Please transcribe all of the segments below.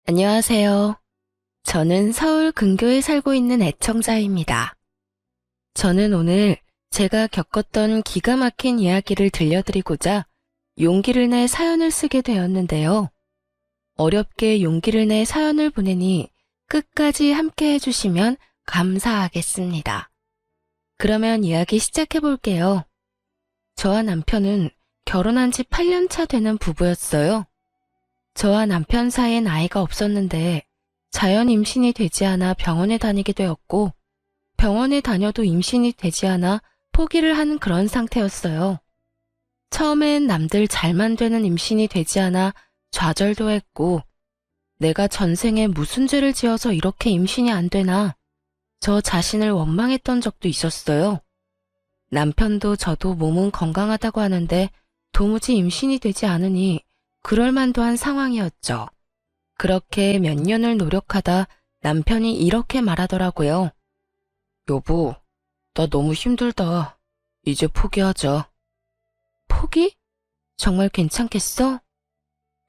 안녕하세요. 저는 서울 근교에 살고 있는 애청자입니다. 저는 오늘 제가 겪었던 기가 막힌 이야기를 들려드리고자 용기를 내 사연을 쓰게 되었는데요. 어렵게 용기를 내 사연을 보내니 끝까지 함께 해주시면 감사하겠습니다. 그러면 이야기 시작해 볼게요. 저와 남편은 결혼한 지 8년 차 되는 부부였어요. 저와 남편 사이엔 아이가 없었는데 자연 임신이 되지 않아 병원에 다니게 되었고 병원에 다녀도 임신이 되지 않아 포기를 한 그런 상태였어요. 처음엔 남들 잘만 되는 임신이 되지 않아 좌절도 했고 내가 전생에 무슨 죄를 지어서 이렇게 임신이 안 되나 저 자신을 원망했던 적도 있었어요. 남편도 저도 몸은 건강하다고 하는데 도무지 임신이 되지 않으니 그럴 만도 한 상황이었죠. 그렇게 몇 년을 노력하다 남편이 이렇게 말하더라고요. 여보, 나 너무 힘들다. 이제 포기하자. 포기? 정말 괜찮겠어?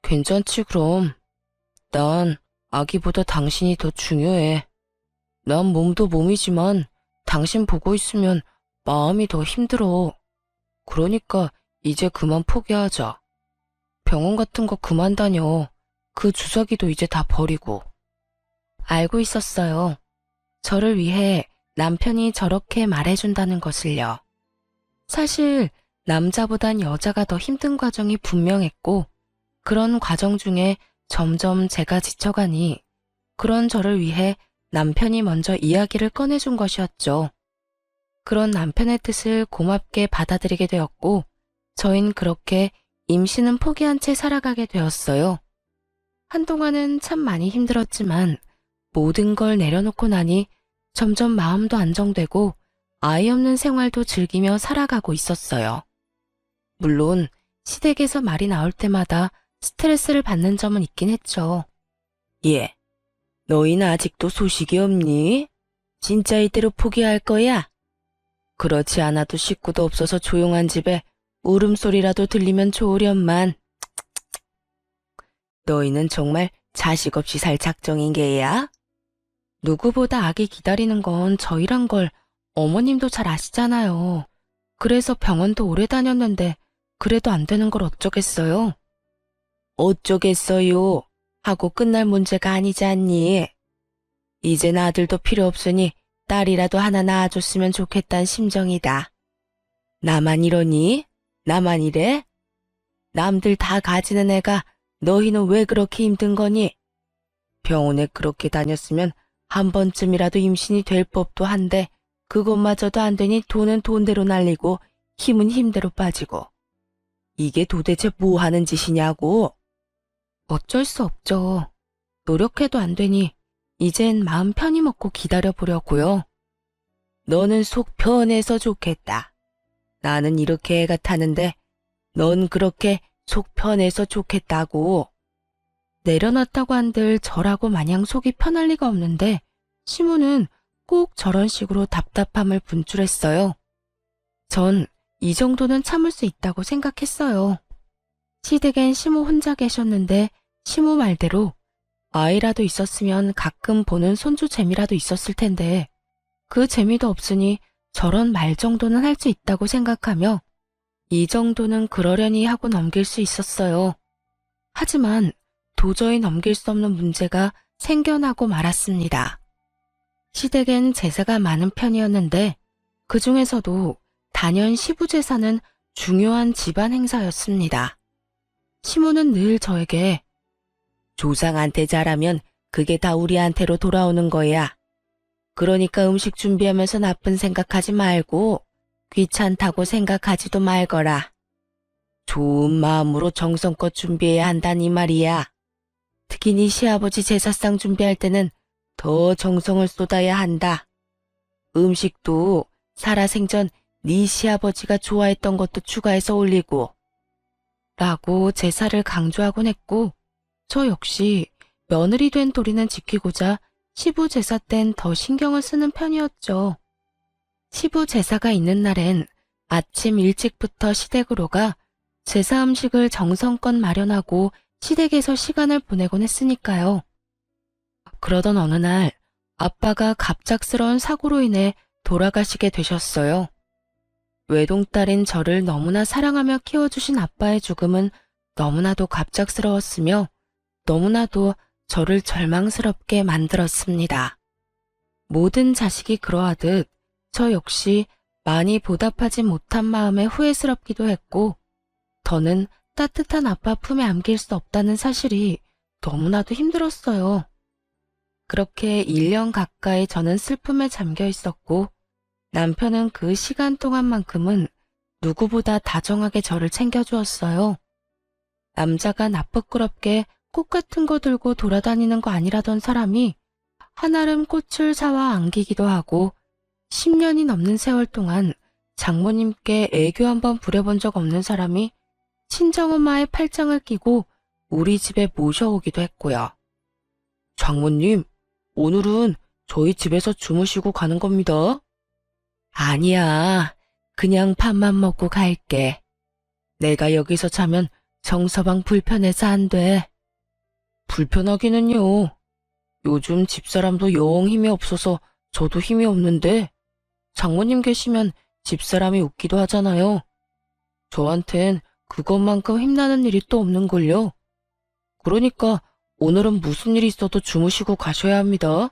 괜찮지 그럼. 난 아기보다 당신이 더 중요해. 난 몸도 몸이지만 당신 보고 있으면 마음이 더 힘들어. 그러니까 이제 그만 포기하자. 병원 같은 거 그만 다녀. 그 주사기도 이제 다 버리고. 알고 있었어요. 저를 위해 남편이 저렇게 말해준다는 것을요. 사실 남자보단 여자가 더 힘든 과정이 분명했고 그런 과정 중에 점점 제가 지쳐가니 그런 저를 위해 남편이 먼저 이야기를 꺼내준 것이었죠. 그런 남편의 뜻을 고맙게 받아들이게 되었고 저흰 그렇게 임신은 포기한 채 살아가게 되었어요. 한동안은 참 많이 힘들었지만 모든 걸 내려놓고 나니 점점 마음도 안정되고 아이 없는 생활도 즐기며 살아가고 있었어요. 물론 시댁에서 말이 나올 때마다 스트레스를 받는 점은 있긴 했죠. 예, 너희는 아직도 소식이 없니? 진짜 이대로 포기할 거야? 그렇지 않아도 식구도 없어서 조용한 집에 울음소리라도 들리면 좋으련만. 너희는 정말 자식 없이 살 작정인 게야? 누구보다 아기 기다리는 건 저희란 걸 어머님도 잘 아시잖아요. 그래서 병원도 오래 다녔는데 그래도 안 되는 걸 어쩌겠어요? 어쩌겠어요? 하고 끝날 문제가 아니지 않니? 이젠 아들도 필요 없으니 딸이라도 하나 낳아줬으면 좋겠단 심정이다. 나만 이러니? 나만 이래? 남들 다 가지는 애가 너희는 왜 그렇게 힘든 거니? 병원에 그렇게 다녔으면 한 번쯤이라도 임신이 될 법도 한데 그것마저도 안 되니 돈은 돈대로 날리고 힘은 힘대로 빠지고. 이게 도대체 뭐 하는 짓이냐고? 어쩔 수 없죠. 노력해도 안 되니 이젠 마음 편히 먹고 기다려보려고요. 너는 속 편해서 좋겠다. 나는 이렇게 애가 타는데 넌 그렇게 속 편해서 좋겠다고. 내려놨다고 한들 저라고 마냥 속이 편할 리가 없는데 시모는 꼭 저런 식으로 답답함을 분출했어요. 전 이 정도는 참을 수 있다고 생각했어요. 시댁엔 시모 혼자 계셨는데 시모 말대로 아이라도 있었으면 가끔 보는 손주 재미라도 있었을 텐데 그 재미도 없으니 저런 말 정도는 할 수 있다고 생각하며 이 정도는 그러려니 하고 넘길 수 있었어요. 하지만 도저히 넘길 수 없는 문제가 생겨나고 말았습니다. 시댁엔 제사가 많은 편이었는데 그 중에서도 단연 시부제사는 중요한 집안 행사였습니다. 시모는 늘 저에게 조상한테 잘하면 그게 다 우리한테로 돌아오는 거야. 그러니까 음식 준비하면서 나쁜 생각하지 말고 귀찮다고 생각하지도 말거라. 좋은 마음으로 정성껏 준비해야 한다니 말이야. 특히 네 시아버지 제사상 준비할 때는 더 정성을 쏟아야 한다. 음식도 살아생전 네 시아버지가 좋아했던 것도 추가해서 올리고. 라고 제사를 강조하곤 했고 저 역시 며느리 된 도리는 지키고자 시부 제사 땐 더 신경을 쓰는 편이었죠. 시부 제사가 있는 날엔 아침 일찍부터 시댁으로 가 제사 음식을 정성껏 마련하고 시댁에서 시간을 보내곤 했으니까요. 그러던 어느 날 아빠가 갑작스러운 사고로 인해 돌아가시게 되셨어요. 외동딸인 저를 너무나 사랑하며 키워주신 아빠의 죽음은 너무나도 갑작스러웠으며 너무나도 저를 절망스럽게 만들었습니다. 모든 자식이 그러하듯 저 역시 많이 보답하지 못한 마음에 후회스럽기도 했고 더는 따뜻한 아빠 품에 안길 수 없다는 사실이 너무나도 힘들었어요. 그렇게 1년 가까이 저는 슬픔에 잠겨 있었고 남편은 그 시간 동안만큼은 누구보다 다정하게 저를 챙겨주었어요. 남자가 나쁘끄럽게 꽃 같은 거 들고 돌아다니는 거 아니라던 사람이 한아름 꽃을 사와 안기기도 하고 10년이 넘는 세월 동안 장모님께 애교 한번 부려본 적 없는 사람이 친정엄마의 팔짱을 끼고 우리 집에 모셔오기도 했고요. 장모님, 오늘은 저희 집에서 주무시고 가는 겁니다. 아니야, 그냥 밥만 먹고 갈게. 내가 여기서 자면 정서방 불편해서 안 돼. 불편하기는요. 요즘 집사람도 영 힘이 없어서 저도 힘이 없는데 장모님 계시면 집사람이 웃기도 하잖아요. 저한텐 그것만큼 힘나는 일이 또 없는걸요. 그러니까 오늘은 무슨 일이 있어도 주무시고 가셔야 합니다.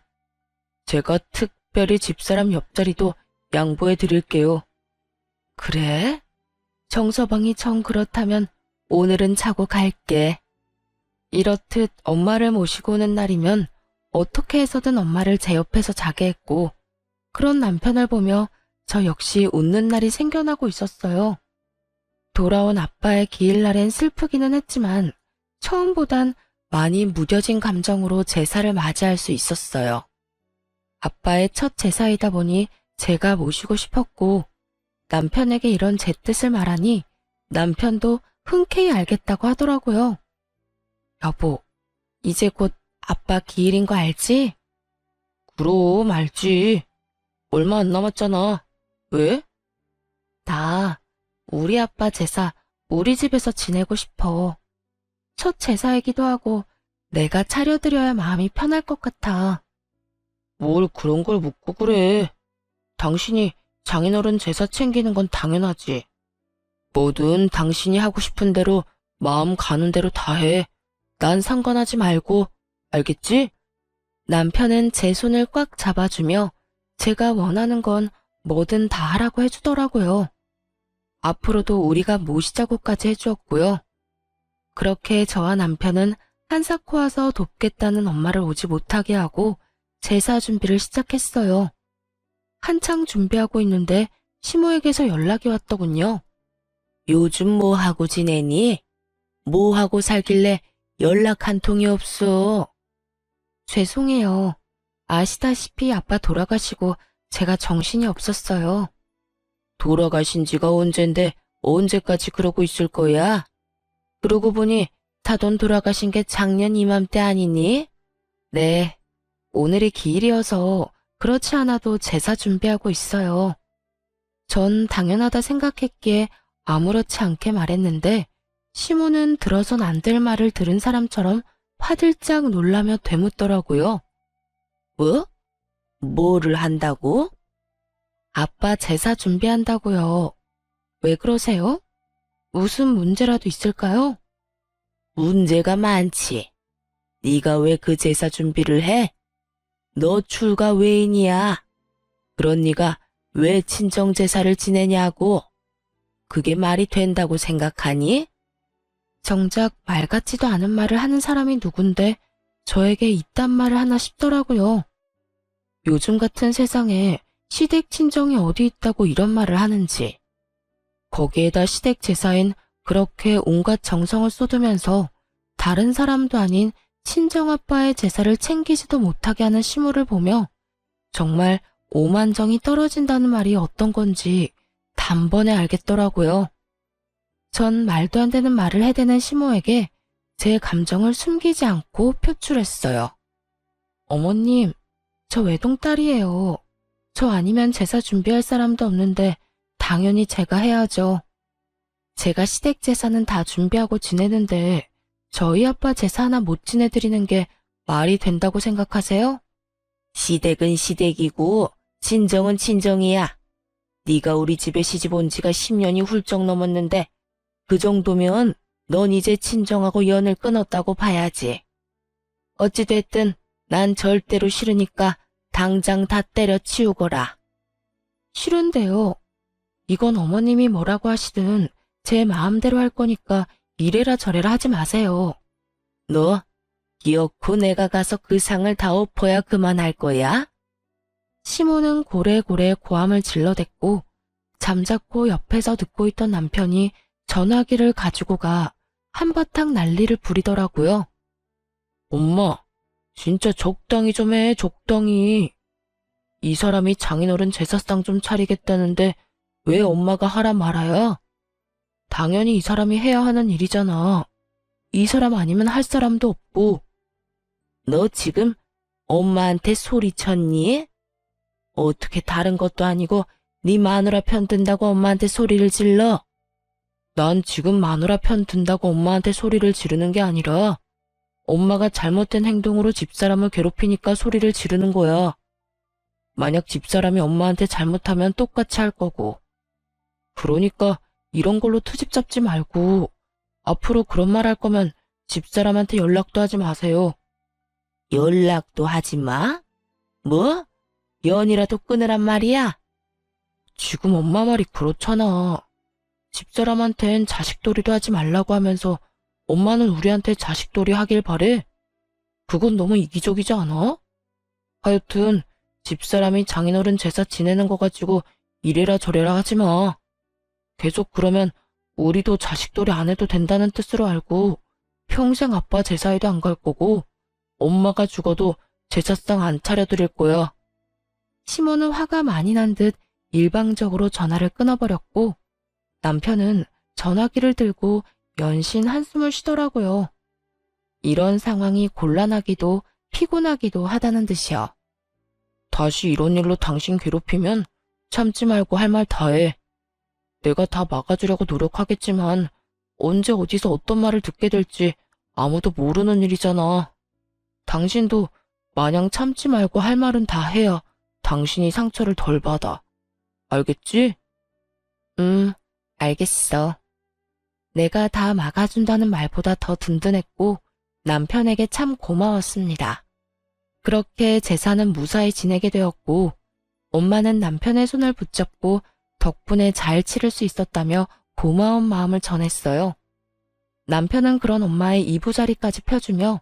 제가 특별히 집사람 옆자리도 양보해 드릴게요. 그래? 정서방이 정 그렇다면 오늘은 자고 갈게. 이렇듯 엄마를 모시고 오는 날이면 어떻게 해서든 엄마를 제 옆에서 자게 했고 그런 남편을 보며 저 역시 웃는 날이 생겨나고 있었어요. 돌아온 아빠의 기일날엔 슬프기는 했지만 처음보단 많이 무뎌진 감정으로 제사를 맞이할 수 있었어요. 아빠의 첫 제사이다 보니 제가 모시고 싶었고 남편에게 이런 제 뜻을 말하니 남편도 흔쾌히 알겠다고 하더라고요. 여보, 이제 곧 아빠 기일인 거 알지? 그럼 알지. 얼마 안 남았잖아. 왜? 나 우리 아빠 제사 우리 집에서 지내고 싶어. 첫 제사이기도 하고 내가 차려드려야 마음이 편할 것 같아. 뭘 그런 걸 묻고 그래. 당신이 장인어른 제사 챙기는 건 당연하지. 뭐든 당신이 하고 싶은 대로 마음 가는 대로 다 해. 난 상관하지 말고, 알겠지? 남편은 제 손을 꽉 잡아주며 제가 원하는 건 뭐든 다 하라고 해주더라고요. 앞으로도 우리가 모시자고까지 해주었고요. 그렇게 저와 남편은 한사코 와서 돕겠다는 엄마를 오지 못하게 하고 제사 준비를 시작했어요. 한창 준비하고 있는데 시모에게서 연락이 왔더군요. 요즘 뭐 하고 지내니? 뭐 하고 살길래 연락 한 통이 없어? 죄송해요. 아시다시피 아빠 돌아가시고 제가 정신이 없었어요. 돌아가신 지가 언젠데 언제까지 그러고 있을 거야? 그러고 보니 사돈 돌아가신 게 작년 이맘때 아니니? 네, 오늘이 기일이어서 그렇지 않아도 제사 준비하고 있어요. 전 당연하다 생각했기에 아무렇지 않게 말했는데 시모는 들어선 안 될 말을 들은 사람처럼 화들짝 놀라며 되묻더라고요. 뭐? 뭐를 한다고? 아빠 제사 준비한다고요. 왜 그러세요? 무슨 문제라도 있을까요? 문제가 많지. 네가 왜 그 제사 준비를 해? 너 출가 외인이야. 그런 네가 왜 친정 제사를 지내냐고. 그게 말이 된다고 생각하니? 정작 말 같지도 않은 말을 하는 사람이 누군데 저에게 이딴 말을 하나 싶더라고요. 요즘 같은 세상에 시댁 친정이 어디 있다고 이런 말을 하는지. 거기에다 시댁 제사엔 그렇게 온갖 정성을 쏟으면서 다른 사람도 아닌 친정아빠의 제사를 챙기지도 못하게 하는 시모를 보며 정말 오만정이 떨어진다는 말이 어떤 건지 단번에 알겠더라고요. 전 말도 안 되는 말을 해대는 시모에게 제 감정을 숨기지 않고 표출했어요. 어머님, 저 외동딸이에요. 저 아니면 제사 준비할 사람도 없는데 당연히 제가 해야죠. 제가 시댁 제사는 다 준비하고 지내는데 저희 아빠 제사 하나 못 지내드리는 게 말이 된다고 생각하세요? 시댁은 시댁이고 친정은 친정이야. 네가 우리 집에 시집 온 지가 10년이 훌쩍 넘었는데 그 정도면 넌 이제 친정하고 연을 끊었다고 봐야지. 어찌됐든 난 절대로 싫으니까 당장 다 때려치우거라. 싫은데요. 이건 어머님이 뭐라고 하시든 제 마음대로 할 거니까 이래라 저래라 하지 마세요. 너 기어코 내가 가서 그 상을 다 엎어야 그만할 거야? 시모는 고래고래 고함을 질러댔고 잠자코 옆에서 듣고 있던 남편이 전화기를 가지고 가 한바탕 난리를 부리더라고요. 엄마, 진짜 적당히 좀 해, 적당히. 이 사람이 장인어른 제사상 좀 차리겠다는데 왜 엄마가 하라 말아야? 당연히 이 사람이 해야 하는 일이잖아. 이 사람 아니면 할 사람도 없고. 너 지금 엄마한테 소리쳤니? 어떻게 다른 것도 아니고 네 마누라 편 든다고 엄마한테 소리를 질러? 난 지금 마누라 편 든다고 엄마한테 소리를 지르는 게 아니라 엄마가 잘못된 행동으로 집사람을 괴롭히니까 소리를 지르는 거야. 만약 집사람이 엄마한테 잘못하면 똑같이 할 거고. 그러니까 이런 걸로 트집 잡지 말고 앞으로 그런 말 할 거면 집사람한테 연락도 하지 마세요. 연락도 하지 마? 뭐? 연이라도 끊으란 말이야? 지금 엄마 말이 그렇잖아. 집사람한텐 자식돌이도 하지 말라고 하면서 엄마는 우리한테 자식돌이 하길 바래? 그건 너무 이기적이지 않아? 하여튼 집사람이 장인어른 제사 지내는 거 가지고 이래라 저래라 하지 마. 계속 그러면 우리도 자식돌이 안 해도 된다는 뜻으로 알고 평생 아빠 제사에도 안 갈 거고 엄마가 죽어도 제사상 안 차려드릴 거야. 시모는 화가 많이 난 듯 일방적으로 전화를 끊어버렸고 남편은 전화기를 들고 연신 한숨을 쉬더라고요. 이런 상황이 곤란하기도 피곤하기도 하다는 듯이요. 다시 이런 일로 당신 괴롭히면 참지 말고 할 말 다 해. 내가 다 막아주려고 노력하겠지만 언제 어디서 어떤 말을 듣게 될지 아무도 모르는 일이잖아. 당신도 마냥 참지 말고 할 말은 다 해야 당신이 상처를 덜 받아. 알겠지? 알겠어. 내가 다 막아준다는 말보다 더 든든했고 남편에게 참 고마웠습니다. 그렇게 제사는 무사히 지내게 되었고 엄마는 남편의 손을 붙잡고 덕분에 잘 치를 수 있었다며 고마운 마음을 전했어요. 남편은 그런 엄마의 이부자리까지 펴주며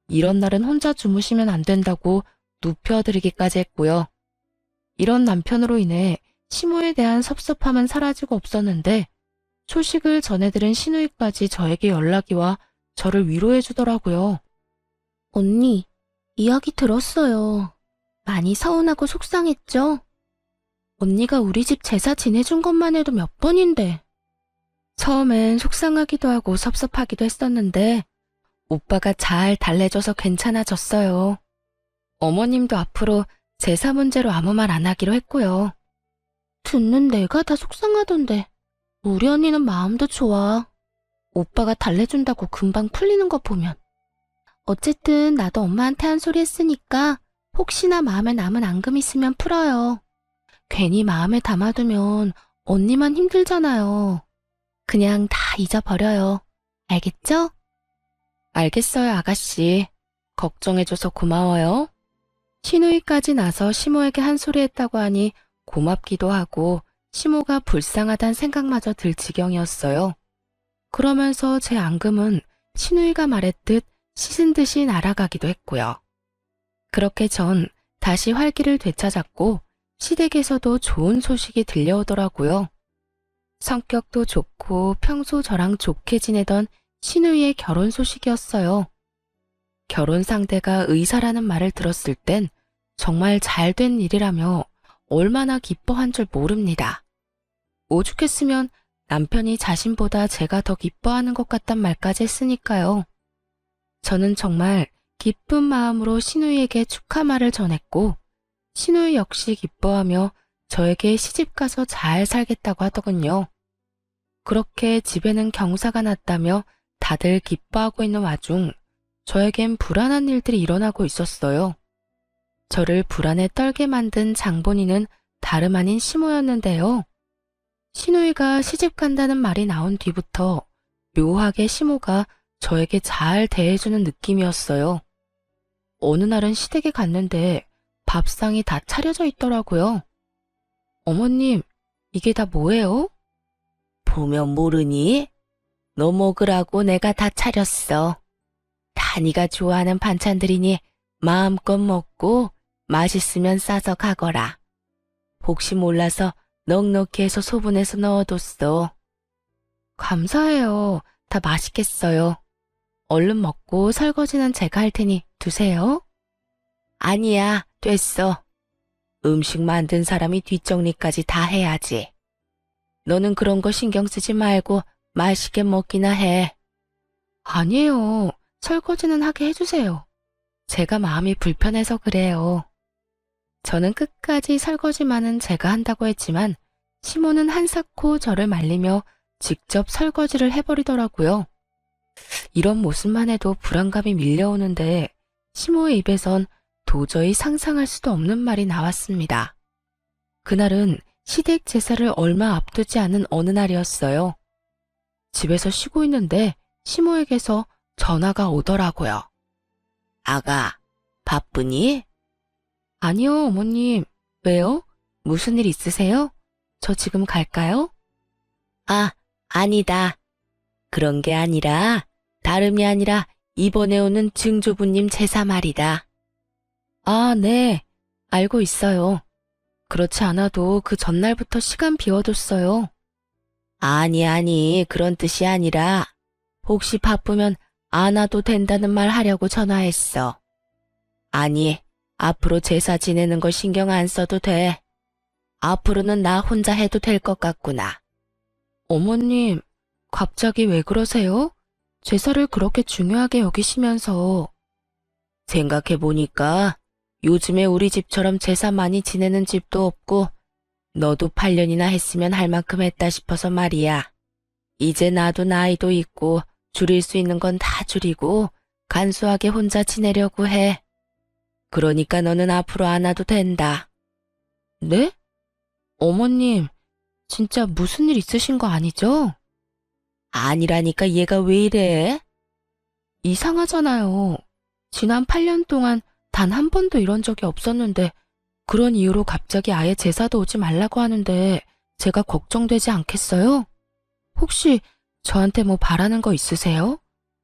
이런 날은 혼자 주무시면 안 된다고 눕혀드리기까지 했고요. 이런 남편으로 인해 시모에 대한 섭섭함은 사라지고 없었는데 소식을 전해들은 시누이까지 저에게 연락이 와 저를 위로해 주더라고요. 언니, 이야기 들었어요. 많이 서운하고 속상했죠? 언니가 우리 집 제사 지내준 것만 해도 몇 번인데. 처음엔 속상하기도 하고 섭섭하기도 했었는데 오빠가 잘 달래줘서 괜찮아졌어요. 어머님도 앞으로 제사 문제로 아무 말 안 하기로 했고요. 듣는 내가 다 속상하던데 우리 언니는 마음도 좋아. 오빠가 달래준다고 금방 풀리는 거 보면. 어쨌든 나도 엄마한테 한 소리 했으니까 혹시나 마음에 남은 앙금 있으면 풀어요. 괜히 마음에 담아두면 언니만 힘들잖아요. 그냥 다 잊어버려요. 알겠죠? 알겠어요, 아가씨. 걱정해줘서 고마워요. 시누이까지 나서 시모에게 한 소리 했다고 하니 고맙기도 하고 시모가 불쌍하단 생각마저 들 지경이었어요. 그러면서 제 앙금은 시누이가 말했듯 씻은 듯이 날아가기도 했고요. 그렇게 전 다시 활기를 되찾았고 시댁에서도 좋은 소식이 들려오더라고요. 성격도 좋고 평소 저랑 좋게 지내던 시누이의 결혼 소식이었어요. 결혼 상대가 의사라는 말을 들었을 땐 정말 잘된 일이라며 얼마나 기뻐한 줄 모릅니다. 오죽했으면 남편이 자신보다 제가 더 기뻐하는 것 같단 말까지 했으니까요. 저는 정말 기쁜 마음으로 시누이에게 축하 말을 전했고 시누이 역시 기뻐하며 저에게 시집가서 잘 살겠다고 하더군요. 그렇게 집에는 경사가 났다며 다들 기뻐하고 있는 와중 저에겐 불안한 일들이 일어나고 있었어요. 저를 불안에 떨게 만든 장본인은 다름 아닌 시모였는데요. 시누이가 시집 간다는 말이 나온 뒤부터 묘하게 시모가 저에게 잘 대해주는 느낌이었어요. 어느 날은 시댁에 갔는데 밥상이 다 차려져 있더라고요. 어머님, 이게 다 뭐예요? 보면 모르니? 너 먹으라고 내가 다 차렸어. 다 네가 좋아하는 반찬들이니 마음껏 먹고 맛있으면 싸서 가거라. 혹시 몰라서 넉넉히 해서 소분해서 넣어뒀어. 감사해요. 다 맛있겠어요. 얼른 먹고 설거지는 제가 할 테니 두세요. 아니야, 됐어. 음식 만든 사람이 뒷정리까지 다 해야지. 너는 그런 거 신경 쓰지 말고 맛있게 먹기나 해. 아니에요. 설거지는 하게 해주세요. 제가 마음이 불편해서 그래요. 저는 끝까지 설거지만은 제가 한다고 했지만 시모는 한사코 저를 말리며 직접 설거지를 해버리더라고요. 이런 모습만 해도 불안감이 밀려오는데 시모의 입에선 도저히 상상할 수도 없는 말이 나왔습니다. 그날은 시댁 제사를 얼마 앞두지 않은 어느 날이었어요. 집에서 쉬고 있는데 시모에게서 전화가 오더라고요. 아가, 바쁘니? 아니요, 어머님. 왜요? 무슨 일 있으세요? 저 지금 갈까요? 아, 아니다. 그런 게 아니라 다름이 아니라 이번에 오는 증조부님 제사 말이다. 아, 네. 알고 있어요. 그렇지 않아도 그 전날부터 시간 비워뒀어요. 아니, 그런 뜻이 아니라 혹시 바쁘면 안 와도 된다는 말 하려고 전화했어. 아니, 앞으로 제사 지내는 거 신경 안 써도 돼. 앞으로는 나 혼자 해도 될 것 같구나. 어머님, 갑자기 왜 그러세요? 제사를 그렇게 중요하게 여기시면서. 생각해보니까 요즘에 우리 집처럼 제사 많이 지내는 집도 없고 너도 8년이나 했으면 할 만큼 했다 싶어서 말이야. 이제 나도 나이도 있고 줄일 수 있는 건 다 줄이고 간소하게 혼자 지내려고 해. 그러니까 너는 앞으로 안 와도 된다. 네? 어머님, 진짜 무슨 일 있으신 거 아니죠? 아니라니까 얘가 왜 이래? 이상하잖아요. 지난 8년 동안 단 한 번도 이런 적이 없었는데 그런 이유로 갑자기 아예 제사도 오지 말라고 하는데 제가 걱정되지 않겠어요? 혹시 저한테 뭐 바라는 거 있으세요?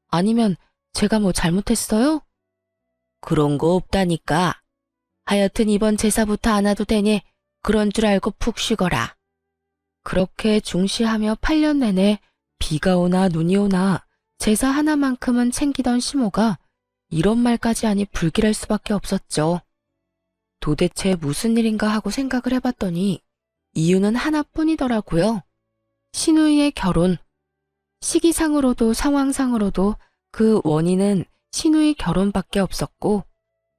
아니면 제가 뭐 잘못했어요? 그런 거 없다니까. 하여튼 이번 제사부터 안 와도 되니 그런 줄 알고 푹 쉬거라. 그렇게 중시하며 8년 내내 비가 오나 눈이 오나 제사 하나만큼은 챙기던 시모가 이런 말까지 하니 불길할 수밖에 없었죠. 도대체 무슨 일인가 하고 생각을 해봤더니 이유는 하나뿐이더라고요. 시누이의 결혼. 시기상으로도 상황상으로도 그 원인은 시누이 결혼밖에 없었고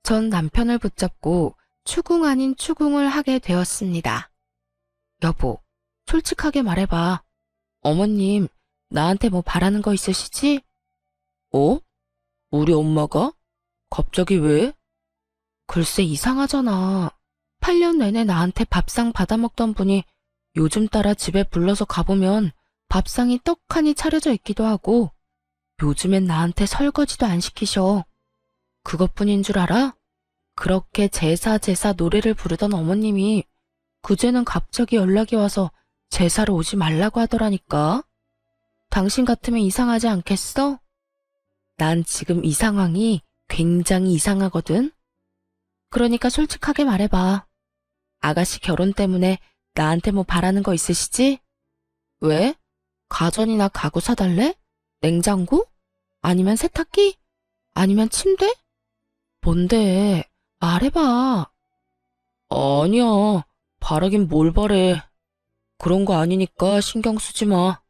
전 남편을 붙잡고 추궁 아닌 추궁을 하게 되었습니다. 여보, 솔직하게 말해봐. 어머님, 나한테 뭐 바라는 거 있으시지? 어? 우리 엄마가? 갑자기 왜? 글쎄 이상하잖아. 8년 내내 나한테 밥상 받아먹던 분이 요즘 따라 집에 불러서 가보면 밥상이 떡하니 차려져 있기도 하고 요즘엔 나한테 설거지도 안 시키셔. 그것뿐인 줄 알아? 그렇게 제사 노래를 부르던 어머님이 그제는 갑자기 연락이 와서 제사로 오지 말라고 하더라니까. 당신 같으면 이상하지 않겠어? 난 지금 이 상황이 굉장히 이상하거든. 그러니까 솔직하게 말해봐. 아가씨 결혼 때문에 나한테 뭐 바라는 거 있으시지? 왜? 가전이나 가구 사달래? 냉장고? 아니면 세탁기? 아니면 침대? 뭔데? 말해봐. 아니야. 바라긴 뭘 바래. 그런 거 아니니까 신경 쓰지 마.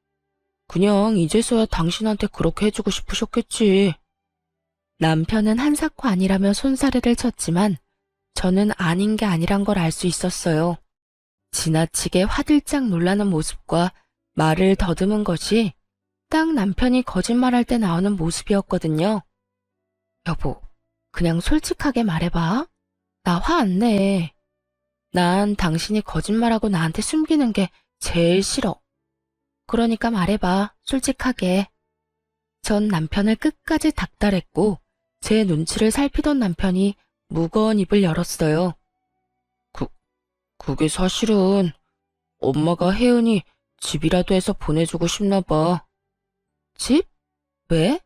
그냥 이제서야 당신한테 그렇게 해주고 싶으셨겠지. 남편은 한사코 아니라며 손사래를 쳤지만 저는 아닌 게 아니란 걸 알 수 있었어요. 지나치게 화들짝 놀라는 모습과 말을 더듬은 것이 딱 남편이 거짓말할 때 나오는 모습이었거든요. 여보, 그냥 솔직하게 말해봐. 나 화 안 내. 난 당신이 거짓말하고 나한테 숨기는 게 제일 싫어. 그러니까 말해봐, 솔직하게. 전 남편을 끝까지 닥달했고, 제 눈치를 살피던 남편이 무거운 입을 열었어요. 그, 그게 사실은 엄마가 혜은이 집이라도 해서 보내주고 싶나 봐. 집? 왜?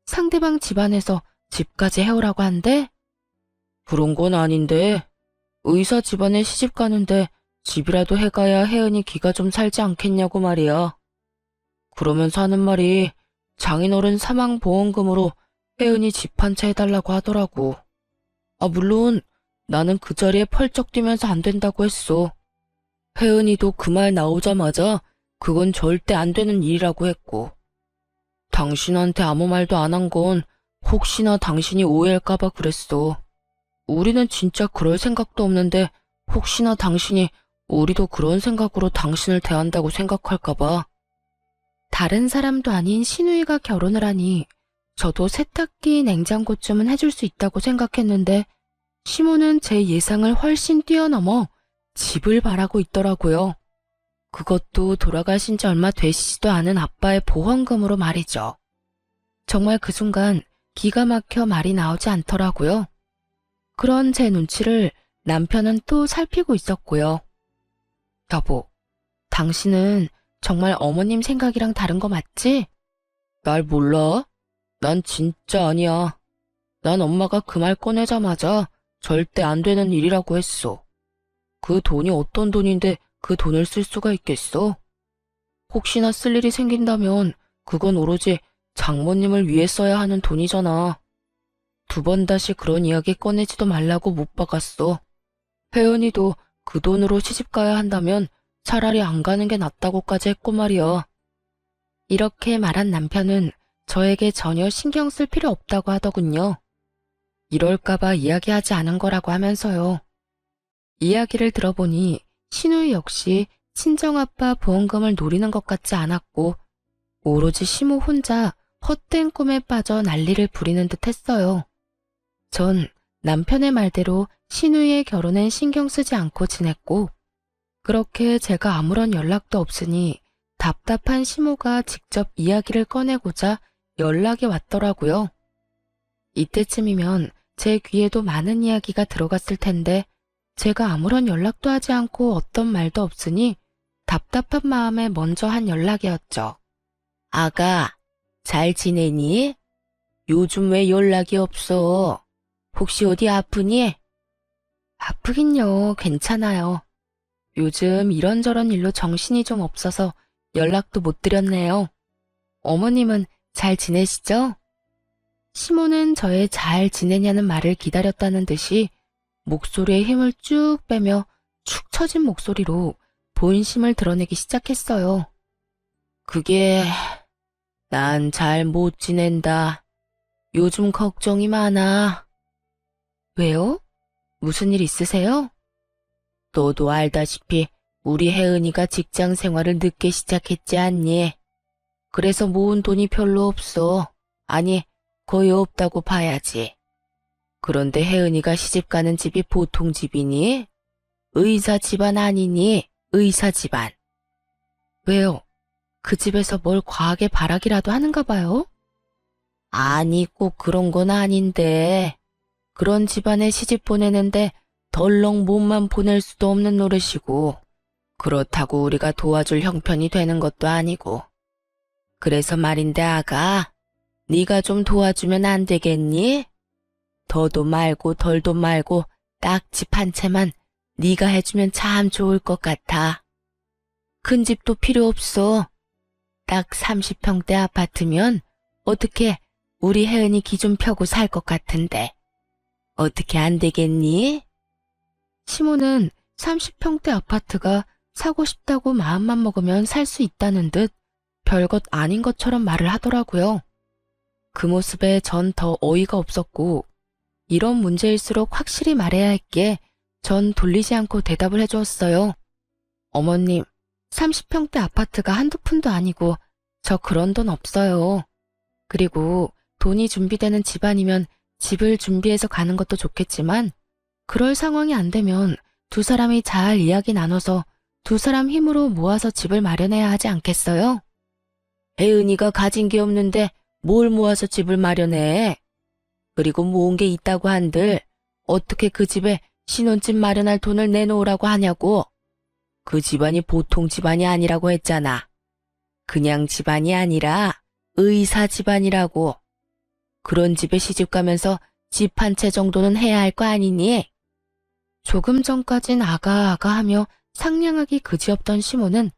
상대방 집안에서 집까지 해오라고 한대? 그런 건 아닌데, 의사 집안에 시집 가는데 집이라도 해가야 혜은이 기가 좀 살지 않겠냐고 말이야. 그러면서 하는 말이 장인어른 사망보험금으로 혜은이 집 한 채 해달라고 하더라고. 물론 나는 그 자리에 펄쩍 뛰면서 안 된다고 했어. 혜은이도 그 말 나오자마자 그건 절대 안 되는 일이라고 했고. 당신한테 아무 말도 안 한 건 혹시나 당신이 오해할까봐 그랬어. 우리는 진짜 그럴 생각도 없는데 혹시나 당신이 우리도 그런 생각으로 당신을 대한다고 생각할까봐. 다른 사람도 아닌 시누이가 결혼을 하니 저도 세탁기, 냉장고쯤은 해줄 수 있다고 생각했는데 시모는 제 예상을 훨씬 뛰어넘어 집을 바라고 있더라고요. 그것도 돌아가신 지 얼마 되시지도 않은 아빠의 보험금으로 말이죠. 정말 그 순간 기가 막혀 말이 나오지 않더라고요. 그런 제 눈치를 남편은 또 살피고 있었고요. 여보, 당신은 정말 어머님 생각이랑 다른 거 맞지? 날 몰라? 난 진짜 아니야. 난 엄마가 그 말 꺼내자마자 절대 안 되는 일이라고 했어. 그 돈이 어떤 돈인데 그 돈을 쓸 수가 있겠어? 혹시나 쓸 일이 생긴다면 그건 오로지 장모님을 위해 써야 하는 돈이잖아. 두 번 다시 그런 이야기 꺼내지도 말라고 못 박았어. 혜은이도 그 돈으로 시집 가야 한다면 차라리 안 가는 게 낫다고까지 했고 말이야. 이렇게 말한 남편은 저에게 전혀 신경 쓸 필요 없다고 하더군요. 이럴까봐 이야기하지 않은 거라고 하면서요. 이야기를 들어보니 신우이 역시 친정아빠 보험금을 노리는 것 같지 않았고 오로지 시모 혼자 헛된 꿈에 빠져 난리를 부리는 듯 했어요. 전 남편의 말대로 신우이의 결혼엔 신경 쓰지 않고 지냈고 그렇게 제가 아무런 연락도 없으니 답답한 시모가 직접 이야기를 꺼내고자 연락이 왔더라고요. 이때쯤이면 제 귀에도 많은 이야기가 들어갔을 텐데 제가 아무런 연락도 하지 않고 어떤 말도 없으니 답답한 마음에 먼저 한 연락이었죠. 아가, 잘 지내니? 요즘 왜 연락이 없어? 혹시 어디 아프니? 아프긴요, 괜찮아요. 요즘 이런저런 일로 정신이 좀 없어서 연락도 못 드렸네요. 어머님은 잘 지내시죠? 시모는 저의 잘 지내냐는 말을 기다렸다는 듯이 목소리에 힘을 쭉 빼며 축 처진 목소리로 본심을 드러내기 시작했어요. 그게 난 잘 못 지낸다. 요즘 걱정이 많아. 왜요? 무슨 일 있으세요? 너도 알다시피 우리 혜은이가 직장 생활을 늦게 시작했지 않니? 그래서 모은 돈이 별로 없어. 아니, 거의 없다고 봐야지. 그런데 혜은이가 시집가는 집이 보통 집이니? 의사 집안 아니니? 의사 집안. 왜요? 그 집에서 뭘 과하게 바라기라도 하는가 봐요? 아니, 꼭 그런 건 아닌데. 그런 집안에 시집 보내는데 덜렁 몸만 보낼 수도 없는 노릇이고 그렇다고 우리가 도와줄 형편이 되는 것도 아니고 그래서 말인데 아가, 네가 좀 도와주면 안 되겠니? 더도 말고 덜도 말고 딱 집 한 채만 네가 해주면 참 좋을 것 같아. 큰 집도 필요 없어. 딱 30평대 아파트면 어떻게 우리 혜은이 기 좀 펴고 살 것 같은데. 어떻게 안 되겠니? 시모는 30평대 아파트가 사고 싶다고 마음만 먹으면 살 수 있다는 듯 별것 아닌 것처럼 말을 하더라고요. 그 모습에 전 더 어이가 없었고 이런 문제일수록 확실히 말해야 했기에 전 돌리지 않고 대답을 해주었어요. 어머님, 30평대 아파트가 한두 푼도 아니고 저 그런 돈 없어요. 그리고 돈이 준비되는 집안이면 집을 준비해서 가는 것도 좋겠지만 그럴 상황이 안 되면 두 사람이 잘 이야기 나눠서 두 사람 힘으로 모아서 집을 마련해야 하지 않겠어요? 혜은이가 가진 게 없는데 뭘 모아서 집을 마련해? 그리고 모은 게 있다고 한들 어떻게 그 집에 신혼집 마련할 돈을 내놓으라고 하냐고. 그 집안이 보통 집안이 아니라고 했잖아. 그냥 집안이 아니라 의사 집안이라고. 그런 집에 시집 가면서 집 한 채 정도는 해야 할 거 아니니? 조금 전까진 아가 하며 상냥하기 그지없던 시모는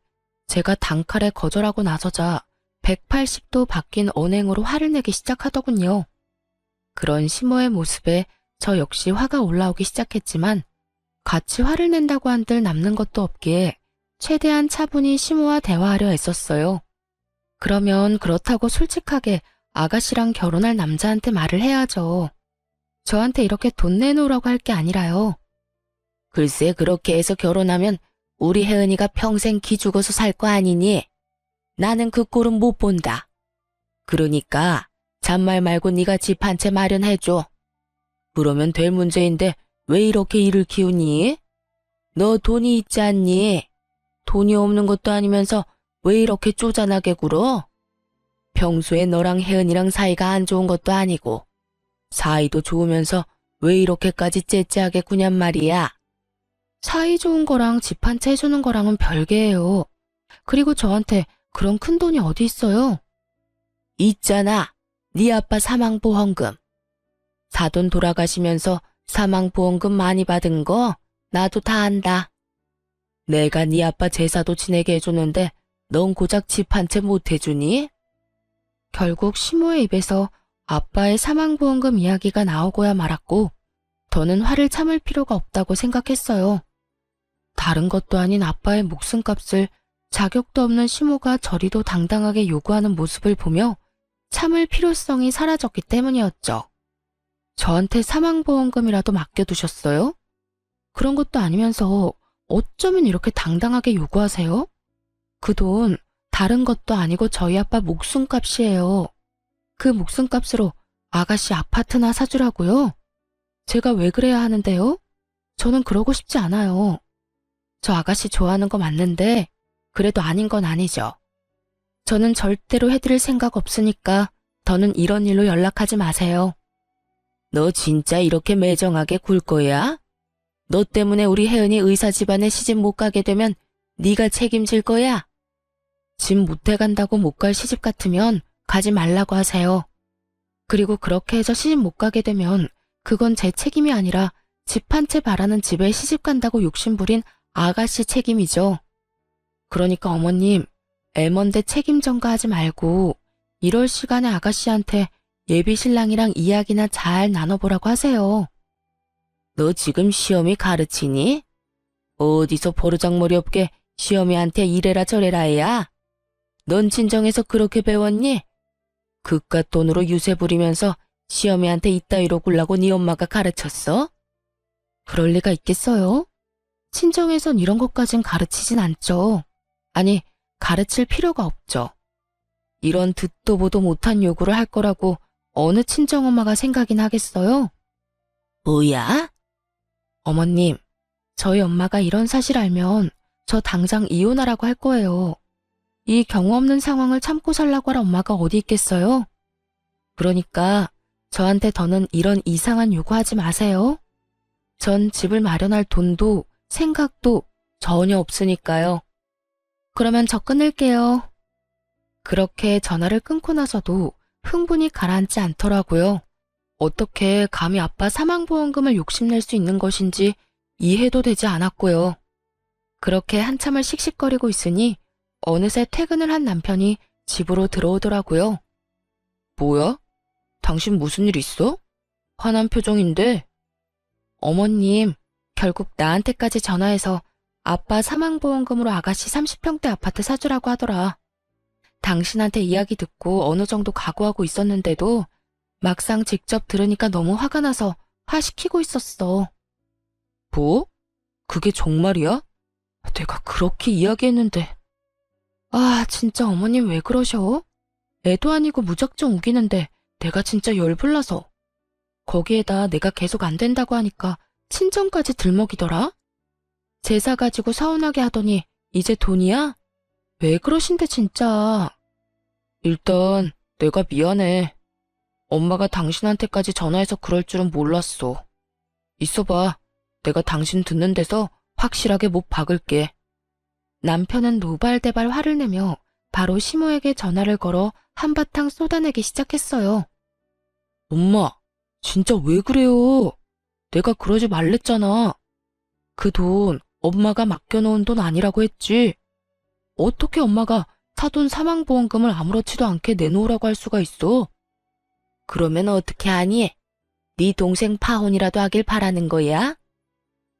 제가 단칼에 거절하고 나서자 180도 바뀐 언행으로 화를 내기 시작하더군요. 그런 시모의 모습에 저 역시 화가 올라오기 시작했지만 같이 화를 낸다고 한들 남는 것도 없기에 최대한 차분히 시모와 대화하려 애썼어요. 그러면 그렇다고 솔직하게 아가씨랑 결혼할 남자한테 말을 해야죠. 저한테 이렇게 돈 내놓으라고 할 게 아니라요. 글쎄 그렇게 해서 결혼하면 우리 혜은이가 평생 기죽어서 살 거 아니니? 나는 그 꼴은 못 본다. 그러니까 잔말 말고 네가 집 한 채 마련해줘. 그러면 될 문제인데 왜 이렇게 일을 키우니? 너 돈이 있지 않니? 돈이 없는 것도 아니면서 왜 이렇게 쪼잔하게 굴어? 평소에 너랑 혜은이랑 사이가 안 좋은 것도 아니고 사이도 좋으면서 왜 이렇게까지 째째하게 구냔 말이야? 사이 좋은 거랑 집 한 채 해주는 거랑은 별개예요. 그리고 저한테 그런 큰 돈이 어디 있어요? 있잖아. 네 아빠 사망보험금. 사돈 돌아가시면서 사망보험금 많이 받은 거 나도 다 안다. 내가 네 아빠 제사도 지내게 해줬는데 넌 고작 집 한 채 못 해주니? 결국 시모의 입에서 아빠의 사망보험금 이야기가 나오고야 말았고 더는 화를 참을 필요가 없다고 생각했어요. 다른 것도 아닌 아빠의 목숨값을 자격도 없는 시모가 저리도 당당하게 요구하는 모습을 보며 참을 필요성이 사라졌기 때문이었죠. 저한테 사망보험금이라도 맡겨두셨어요? 그런 것도 아니면서 어쩌면 이렇게 당당하게 요구하세요? 그 돈 다른 것도 아니고 저희 아빠 목숨값이에요. 그 목숨값으로 아가씨 아파트나 사주라고요? 제가 왜 그래야 하는데요? 저는 그러고 싶지 않아요. 저 아가씨 좋아하는 거 맞는데 그래도 아닌 건 아니죠. 저는 절대로 해드릴 생각 없으니까 더는 이런 일로 연락하지 마세요. 너 진짜 이렇게 매정하게 굴 거야? 너 때문에 우리 혜은이 의사 집안에 시집 못 가게 되면 네가 책임질 거야? 집 못해 간다고 못 갈 시집 같으면 가지 말라고 하세요. 그리고 그렇게 해서 시집 못 가게 되면 그건 제 책임이 아니라 집 한 채 바라는 집에 시집 간다고 욕심부린 아가씨 책임이죠. 그러니까 어머님, 애먼데 책임 전가하지 말고 이럴 시간에 아가씨한테 예비 신랑이랑 이야기나 잘 나눠보라고 하세요. 너 지금 시험이 가르치니? 어디서 버르장머리 없게 시험이한테 이래라 저래라 해야? 넌 진정해서 그렇게 배웠니? 그깟 돈으로 유세 부리면서 시험이한테 이따위로 굴라고 네 엄마가 가르쳤어? 그럴 리가 있겠어요? 친정에선 이런 것까진 가르치진 않죠. 아니, 가르칠 필요가 없죠. 이런 듣도 보도 못한 요구를 할 거라고 어느 친정엄마가 생각이나 하겠어요? 뭐야? 어머님, 저희 엄마가 이런 사실 알면 저 당장 이혼하라고 할 거예요. 이 경우 없는 상황을 참고 살라고 할 엄마가 어디 있겠어요? 그러니까 저한테 더는 이런 이상한 요구하지 마세요. 전 집을 마련할 돈도 생각도 전혀 없으니까요. 그러면 저 끊을게요. 그렇게 전화를 끊고 나서도 흥분이 가라앉지 않더라고요. 어떻게 감히 아빠 사망보험금을 욕심낼 수 있는 것인지 이해도 되지 않았고요. 그렇게 한참을 씩씩거리고 있으니 어느새 퇴근을 한 남편이 집으로 들어오더라고요. 뭐야? 당신 무슨 일 있어? 화난 표정인데. 어머님, 결국 나한테까지 전화해서 아빠 사망보험금으로 아가씨 30평대 아파트 사주라고 하더라. 당신한테 이야기 듣고 어느 정도 각오하고 있었는데도 막상 직접 들으니까 너무 화가 나서 화시키고 있었어. 뭐? 그게 정말이야? 내가 그렇게 이야기했는데. 아, 진짜 어머님 왜 그러셔? 애도 아니고 무작정 우기는데 내가 진짜 열불나서. 거기에다 내가 계속 안 된다고 하니까 친정까지 들먹이더라. 제사 가지고 서운하게 하더니 이제 돈이야? 왜 그러신데 진짜. 일단 내가 미안해. 엄마가 당신한테까지 전화해서 그럴 줄은 몰랐어. 있어봐. 내가 당신 듣는 데서 확실하게 못 박을게. 남편은 노발대발 화를 내며 바로 시모에게 전화를 걸어 한바탕 쏟아내기 시작했어요. 엄마, 진짜 왜 그래요? 내가 그러지 말랬잖아. 그 돈 엄마가 맡겨놓은 돈 아니라고 했지. 어떻게 엄마가 사돈 사망보험금을 아무렇지도 않게 내놓으라고 할 수가 있어? 그러면 어떻게 하니? 네 동생 파혼이라도 하길 바라는 거야?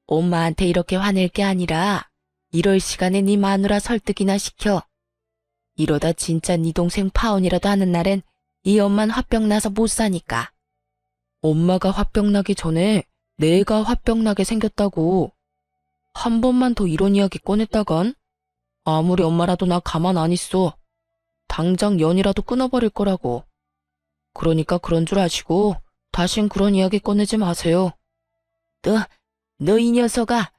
엄마한테 이렇게 화낼 게 아니라 이럴 시간에 네 마누라 설득이나 시켜. 이러다 진짜 네 동생 파혼이라도 하는 날엔 이 엄만 화병 나서 못 사니까. 엄마가 화병 나기 전에 내가 화병 나게 생겼다고. 한 번만 더 이런 이야기 꺼냈다간 아무리 엄마라도 나 가만 안 있어. 당장 연이라도 끊어버릴 거라고. 그러니까 그런 줄 아시고 다신 그런 이야기 꺼내지 마세요. 너 이 녀석아.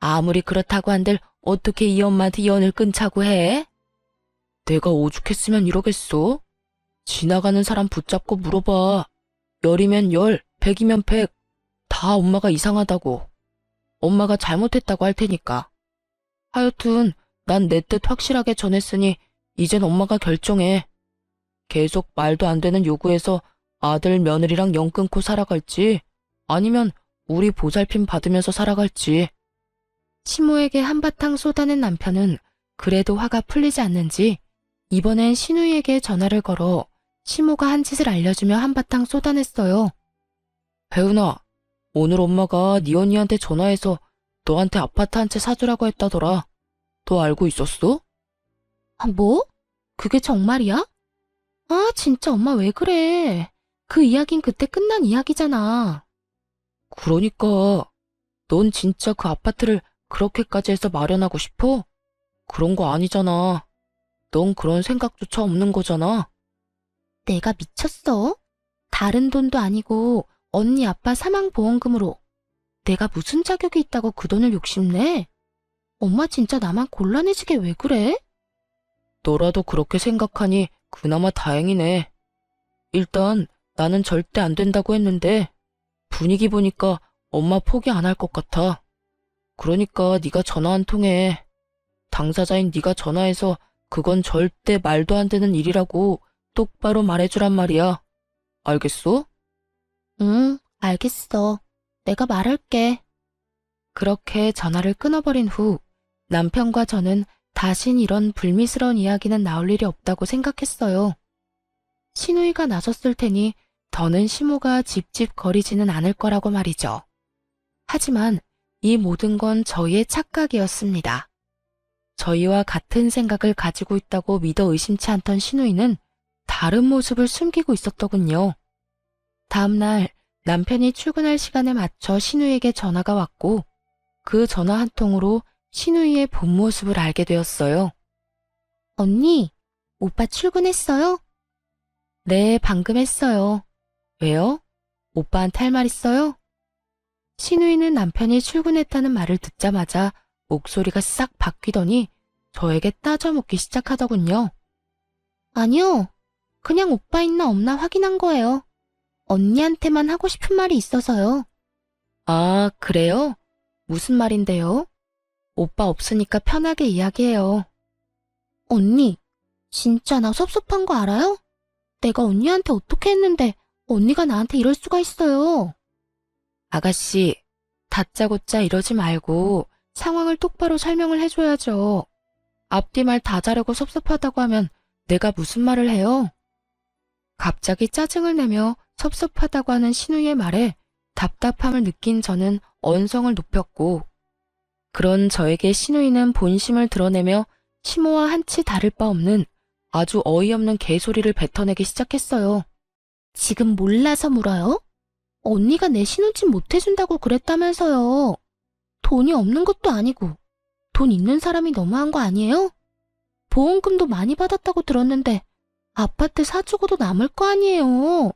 아무리 그렇다고 한들 어떻게 이 엄마한테 연을 끊자고 해? 내가 오죽했으면 이러겠어? 지나가는 사람 붙잡고 물어봐. 열이면 열, 백이면 백. 다 엄마가 이상하다고. 엄마가 잘못했다고 할 테니까. 하여튼 난 내 뜻 확실하게 전했으니 이젠 엄마가 결정해. 계속 말도 안 되는 요구해서 아들 며느리랑 연 끊고 살아갈지 아니면 우리 보살핌 받으면서 살아갈지. 시모에게 한바탕 쏟아낸 남편은 그래도 화가 풀리지 않는지 이번엔 시누이에게 전화를 걸어 시모가 한 짓을 알려주며 한바탕 쏟아냈어요. 혜은아, 오늘 엄마가 네 언니한테 전화해서 너한테 아파트 한 채 사주라고 했다더라. 너 알고 있었어? 아, 뭐? 그게 정말이야? 아, 진짜 엄마 왜 그래? 그 이야긴 그때 끝난 이야기잖아. 그러니까 넌 진짜 그 아파트를 그렇게까지 해서 마련하고 싶어? 그런 거 아니잖아. 넌 그런 생각조차 없는 거잖아. 내가 미쳤어? 다른 돈도 아니고 언니 아빠 사망보험금으로 내가 무슨 자격이 있다고 그 돈을 욕심내? 엄마 진짜 나만 곤란해지게 왜 그래? 너라도 그렇게 생각하니 그나마 다행이네. 일단 나는 절대 안 된다고 했는데 분위기 보니까 엄마 포기 안 할 것 같아. 그러니까 네가 전화 한 통해. 당사자인 네가 전화해서 그건 절대 말도 안 되는 일이라고 똑바로 말해주란 말이야. 알겠어? 응, 알겠어. 내가 말할게. 그렇게 전화를 끊어버린 후 남편과 저는 다신 이런 불미스러운 이야기는 나올 일이 없다고 생각했어요. 시누이가 나섰을 테니 더는 시모가 집집거리지는 않을 거라고 말이죠. 하지만 이 모든 건 저희의 착각이었습니다. 저희와 같은 생각을 가지고 있다고 믿어 의심치 않던 시누이는 다른 모습을 숨기고 있었더군요. 다음 날 남편이 출근할 시간에 맞춰 시누이에게 전화가 왔고 그 전화 한 통으로 시누이의 본 모습을 알게 되었어요. 언니, 오빠 출근했어요? 네, 방금 했어요. 왜요? 오빠한테 할 말 있어요? 시누이는 남편이 출근했다는 말을 듣자마자 목소리가 싹 바뀌더니 저에게 따져묻기 시작하더군요. 아니요. 그냥 오빠 있나 없나 확인한 거예요. 언니한테만 하고 싶은 말이 있어서요. 아, 그래요? 무슨 말인데요? 오빠 없으니까 편하게 이야기해요. 언니, 진짜 나 섭섭한 거 알아요? 내가 언니한테 어떻게 했는데 언니가 나한테 이럴 수가 있어요. 아가씨, 다짜고짜 이러지 말고 상황을 똑바로 설명을 해줘야죠. 앞뒤 말 다 자르고 섭섭하다고 하면 내가 무슨 말을 해요? 갑자기 짜증을 내며 섭섭하다고 하는 신우의 말에 답답함을 느낀 저는 언성을 높였고 그런 저에게 신우이는 본심을 드러내며 시모와 한치 다를 바 없는 아주 어이없는 개소리를 뱉어내기 시작했어요. 지금 몰라서 물어요? 언니가 내 신혼집 못해준다고 그랬다면서요. 돈이 없는 것도 아니고 돈 있는 사람이 너무한 거 아니에요? 보험금도 많이 받았다고 들었는데 아파트 사주고도 남을 거 아니에요.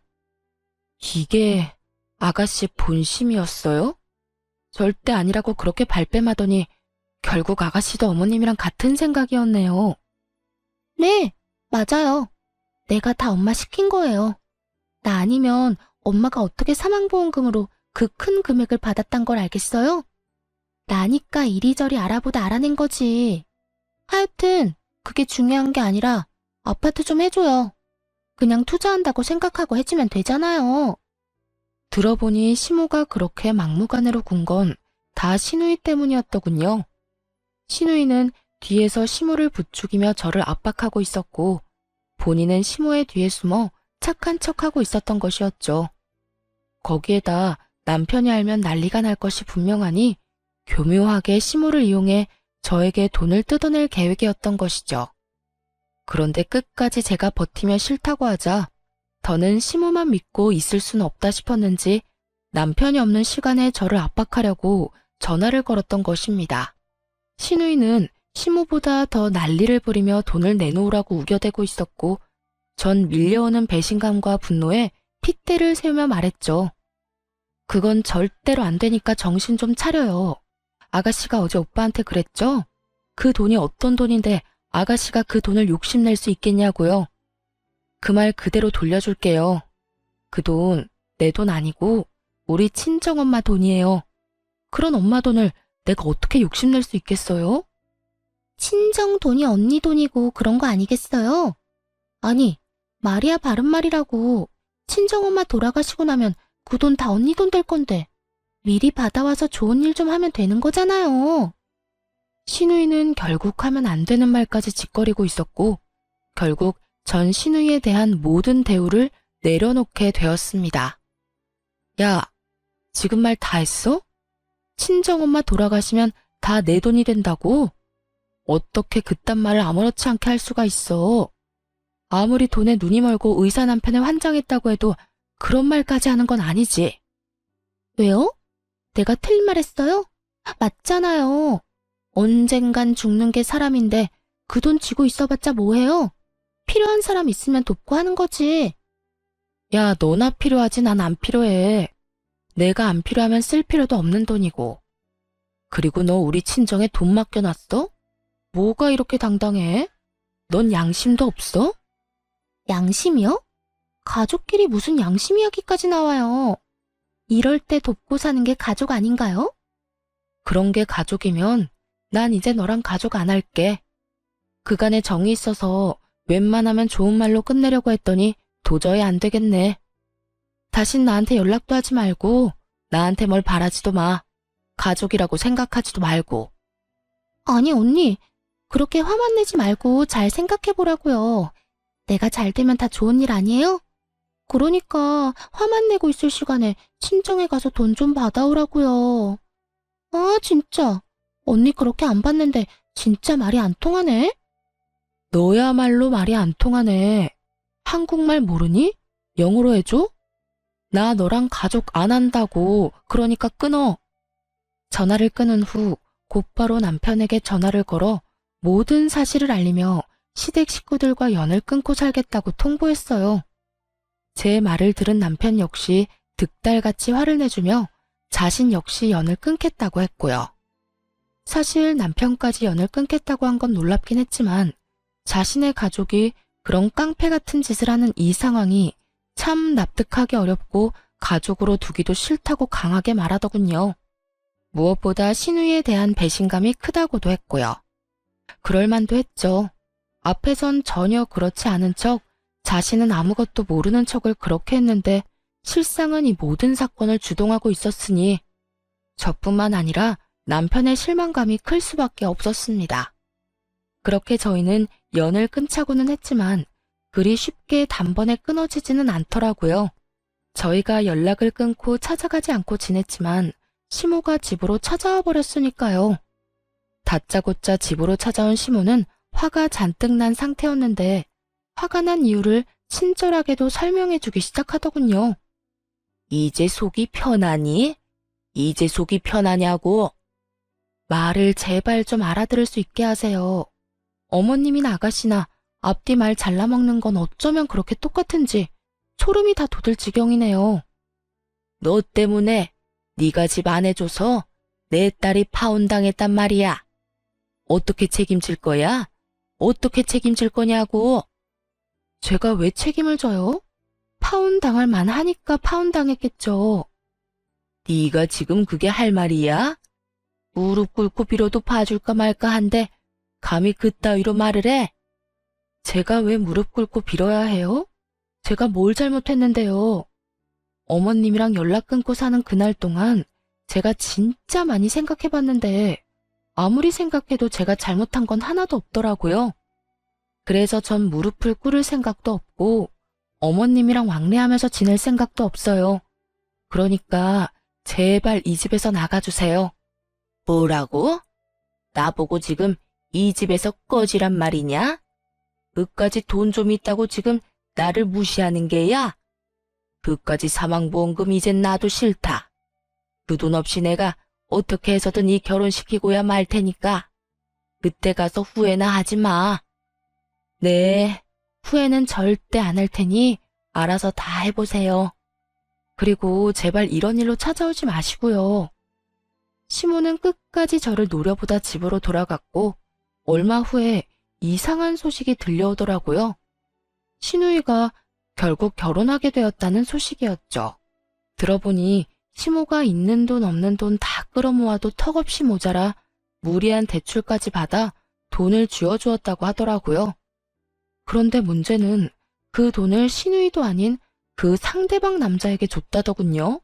이게 아가씨 본심이었어요? 절대 아니라고 그렇게 발뺌하더니 결국 아가씨도 어머님이랑 같은 생각이었네요. 네, 맞아요. 내가 다 엄마 시킨 거예요. 나 아니면 엄마가 어떻게 사망보험금으로 그 큰 금액을 받았단 걸 알겠어요? 나니까 이리저리 알아보다 알아낸 거지. 하여튼 그게 중요한 게 아니라 아파트 좀 해줘요. 그냥 투자한다고 생각하고 해주면 되잖아요. 들어보니 시모가 그렇게 막무가내로 군 건 다 시누이 때문이었더군요. 시누이는 뒤에서 시모를 부추기며 저를 압박하고 있었고 본인은 시모의 뒤에 숨어 착한 척하고 있었던 것이었죠. 거기에다 남편이 알면 난리가 날 것이 분명하니 교묘하게 시모를 이용해 저에게 돈을 뜯어낼 계획이었던 것이죠. 그런데 끝까지 제가 버티며 싫다고 하자 더는 시모만 믿고 있을 수는 없다 싶었는지 남편이 없는 시간에 저를 압박하려고 전화를 걸었던 것입니다. 시누이는 시모보다 더 난리를 부리며 돈을 내놓으라고 우겨대고 있었고 전 밀려오는 배신감과 분노에 핏대를 세우며 말했죠. 그건 절대로 안 되니까 정신 좀 차려요. 아가씨가 어제 오빠한테 그랬죠? 그 돈이 어떤 돈인데 아가씨가 그 돈을 욕심낼 수 있겠냐고요. 그 말 그대로 돌려줄게요. 그 돈 내 돈 아니고 우리 친정엄마 돈이에요. 그런 엄마 돈을 내가 어떻게 욕심낼 수 있겠어요? 친정 돈이 언니 돈이고 그런 거 아니겠어요? 아니, 말이야 바른 말이라고. 친정엄마 돌아가시고 나면 그 돈 다 언니 돈 될 건데 미리 받아와서 좋은 일 좀 하면 되는 거잖아요. 시누이는 결국 하면 안 되는 말까지 짓거리고 있었고 결국 전 시누이에 대한 모든 대우를 내려놓게 되었습니다. 야, 지금 말 다 했어? 친정엄마 돌아가시면 다 내 돈이 된다고? 어떻게 그딴 말을 아무렇지 않게 할 수가 있어. 아무리 돈에 눈이 멀고 의사 남편에 환장했다고 해도 그런 말까지 하는 건 아니지. 왜요? 내가 틀린 말 했어요? 맞잖아요. 언젠간 죽는 게 사람인데 그 돈 쥐고 있어봤자 뭐해요? 필요한 사람 있으면 돕고 하는 거지. 야, 너나 필요하지 난 안 필요해. 내가 안 필요하면 쓸 필요도 없는 돈이고. 그리고 너 우리 친정에 돈 맡겨놨어? 뭐가 이렇게 당당해? 넌 양심도 없어? 양심이요? 가족끼리 무슨 양심 이야기까지 나와요. 이럴 때 돕고 사는 게 가족 아닌가요? 그런 게 가족이면 난 이제 너랑 가족 안 할게. 그간에 정이 있어서 웬만하면 좋은 말로 끝내려고 했더니 도저히 안 되겠네. 다신 나한테 연락도 하지 말고 나한테 뭘 바라지도 마. 가족이라고 생각하지도 말고. 아니 언니, 그렇게 화만 내지 말고 잘 생각해보라고요. 내가 잘 되면 다 좋은 일 아니에요? 그러니까 화만 내고 있을 시간에 친정에 가서 돈 좀 받아오라고요. 아 진짜 언니 그렇게 안 받는데 진짜 말이 안 통하네? 너야말로 말이 안 통하네. 한국말 모르니? 영어로 해줘? 나 너랑 가족 안 한다고. 그러니까 끊어. 전화를 끊은 후 곧바로 남편에게 전화를 걸어 모든 사실을 알리며 시댁 식구들과 연을 끊고 살겠다고 통보했어요. 제 말을 들은 남편 역시 득달같이 화를 내주며 자신 역시 연을 끊겠다고 했고요. 사실 남편까지 연을 끊겠다고 한 건 놀랍긴 했지만 자신의 가족이 그런 깡패 같은 짓을 하는 이 상황이 참 납득하기 어렵고 가족으로 두기도 싫다고 강하게 말하더군요. 무엇보다 시누이에 대한 배신감이 크다고도 했고요. 그럴만도 했죠. 앞에선 전혀 그렇지 않은 척 자신은 아무것도 모르는 척을 그렇게 했는데 실상은 이 모든 사건을 주동하고 있었으니 저뿐만 아니라 남편의 실망감이 클 수밖에 없었습니다. 그렇게 저희는 연을 끊자고는 했지만 그리 쉽게 단번에 끊어지지는 않더라고요. 저희가 연락을 끊고 찾아가지 않고 지냈지만 시모가 집으로 찾아와 버렸으니까요. 다짜고짜 집으로 찾아온 시모는 화가 잔뜩 난 상태였는데 화가 난 이유를 친절하게도 설명해주기 시작하더군요. 이제 속이 편하니? 이제 속이 편하냐고? 말을 제발 좀 알아들을 수 있게 하세요. 어머님이나 아가씨나 앞뒤 말 잘라먹는 건 어쩌면 그렇게 똑같은지 소름이 다 돋을 지경이네요. 너 때문에 네가 집 안 해줘서 내 딸이 파혼당했단 말이야. 어떻게 책임질 거야? 어떻게 책임질 거냐고. 제가 왜 책임을 져요? 파혼당할 만하니까 파혼당했겠죠. 네가 지금 그게 할 말이야? 무릎 꿇고 빌어도 봐줄까 말까 한데 감히 그따위로 말을 해? 제가 왜 무릎 꿇고 빌어야 해요? 제가 뭘 잘못했는데요? 어머님이랑 연락 끊고 사는 그날 동안 제가 진짜 많이 생각해봤는데 아무리 생각해도 제가 잘못한 건 하나도 없더라고요. 그래서 전 무릎을 꿇을 생각도 없고 어머님이랑 왕래하면서 지낼 생각도 없어요. 그러니까 제발 이 집에서 나가주세요. 뭐라고? 나보고 지금 이 집에서 꺼지란 말이냐? 그까지 돈 좀 있다고 지금 나를 무시하는 게야? 그까지 사망보험금 이젠 나도 싫다. 그 돈 없이 내가 어떻게 해서든 이 결혼시키고야 말 테니까 그때 가서 후회나 하지 마. 네, 후회는 절대 안 할 테니 알아서 다 해보세요. 그리고 제발 이런 일로 찾아오지 마시고요. 시모는 끝까지 저를 노려보다 집으로 돌아갔고 얼마 후에 이상한 소식이 들려오더라고요. 시누이가 결국 결혼하게 되었다는 소식이었죠. 들어보니 시모가 있는 돈 없는 돈 다 끌어모아도 턱없이 모자라 무리한 대출까지 받아 돈을 쥐어주었다고 하더라고요. 그런데 문제는 그 돈을 시누이도 아닌 그 상대방 남자에게 줬다더군요.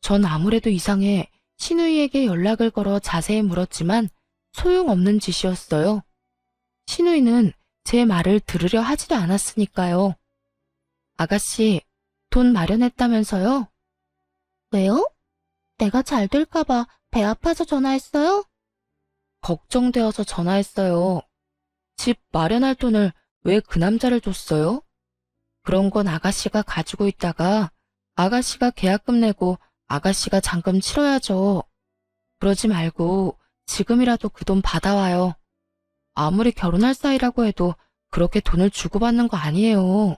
전 아무래도 이상해 시누이에게 연락을 걸어 자세히 물었지만 소용없는 짓이었어요. 시누이는 제 말을 들으려 하지도 않았으니까요. 아가씨, 돈 마련했다면서요? 왜요? 내가 잘 될까봐 배 아파서 전화했어요? 걱정되어서 전화했어요. 집 마련할 돈을 왜 그 남자를 줬어요? 그런 건 아가씨가 가지고 있다가 아가씨가 계약금 내고 아가씨가 잔금 치러야죠. 그러지 말고 지금이라도 그 돈 받아와요. 아무리 결혼할 사이라고 해도 그렇게 돈을 주고받는 거 아니에요.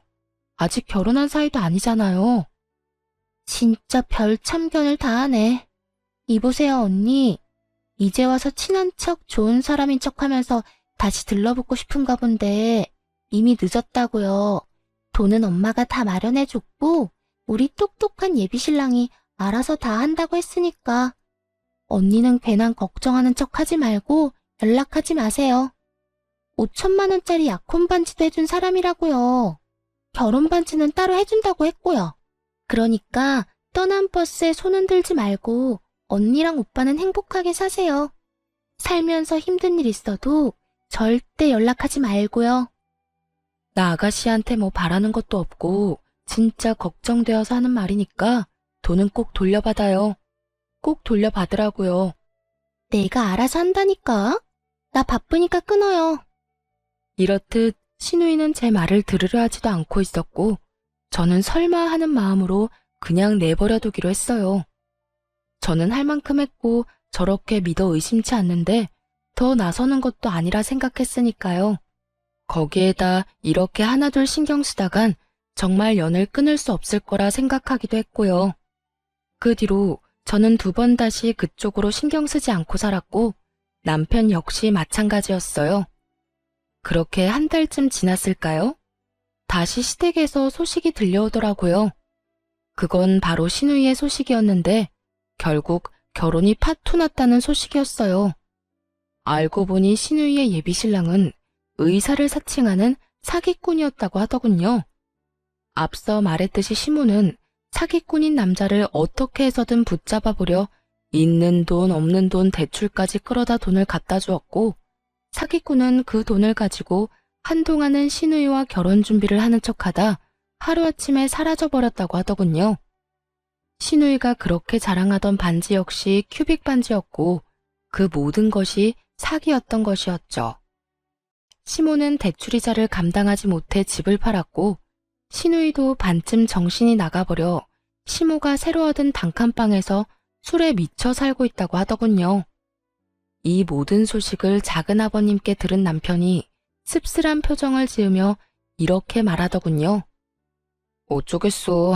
아직 결혼한 사이도 아니잖아요. 진짜 별 참견을 다 하네. 이보세요, 언니. 이제 와서 친한 척 좋은 사람인 척 하면서 다시 들러붙고 싶은가 본데 이미 늦었다고요. 돈은 엄마가 다 마련해줬고 우리 똑똑한 예비신랑이 알아서 다 한다고 했으니까 언니는 괜한 걱정하는 척 하지 말고 연락하지 마세요. 5천만 원짜리 약혼 반지도 해준 사람이라고요. 결혼 반지는 따로 해준다고 했고요. 그러니까 떠난 버스에 손 흔들지 말고 언니랑 오빠는 행복하게 사세요. 살면서 힘든 일 있어도 절대 연락하지 말고요. 나 아가씨한테 뭐 바라는 것도 없고 진짜 걱정되어서 하는 말이니까 돈은 꼭 돌려받아요. 꼭 돌려받으라고요. 내가 알아서 한다니까. 나 바쁘니까 끊어요. 이렇듯 시누이는 제 말을 들으려 하지도 않고 있었고 저는 설마 하는 마음으로 그냥 내버려두기로 했어요. 저는 할 만큼 했고 저렇게 믿어 의심치 않는데 더 나서는 것도 아니라 생각했으니까요. 거기에다 이렇게 하나둘 신경 쓰다간 정말 연을 끊을 수 없을 거라 생각하기도 했고요. 그 뒤로 저는 2번 다시 그쪽으로 신경 쓰지 않고 살았고 남편 역시 마찬가지였어요. 그렇게 한 달쯤 지났을까요? 다시 시댁에서 소식이 들려오더라고요. 그건 바로 시누이의 소식이었는데 결국 결혼이 파토 났다는 소식이었어요. 알고 보니 시누이의 예비신랑은 의사를 사칭하는 사기꾼이었다고 하더군요. 앞서 말했듯이 시모는 사기꾼인 남자를 어떻게 해서든 붙잡아 보려 있는 돈 없는 돈 대출까지 끌어다 돈을 갖다 주었고 사기꾼은 그 돈을 가지고 한동안은 시누이와 결혼 준비를 하는 척하다 하루아침에 사라져버렸다고 하더군요. 시누이가 그렇게 자랑하던 반지 역시 큐빅 반지였고 그 모든 것이 사기였던 것이었죠. 시모는 대출이자를 감당하지 못해 집을 팔았고 시누이도 반쯤 정신이 나가버려 시모가 새로 얻은 단칸방에서 술에 미쳐 살고 있다고 하더군요. 이 모든 소식을 작은아버님께 들은 남편이 씁쓸한 표정을 지으며 이렇게 말하더군요. 어쩌겠어.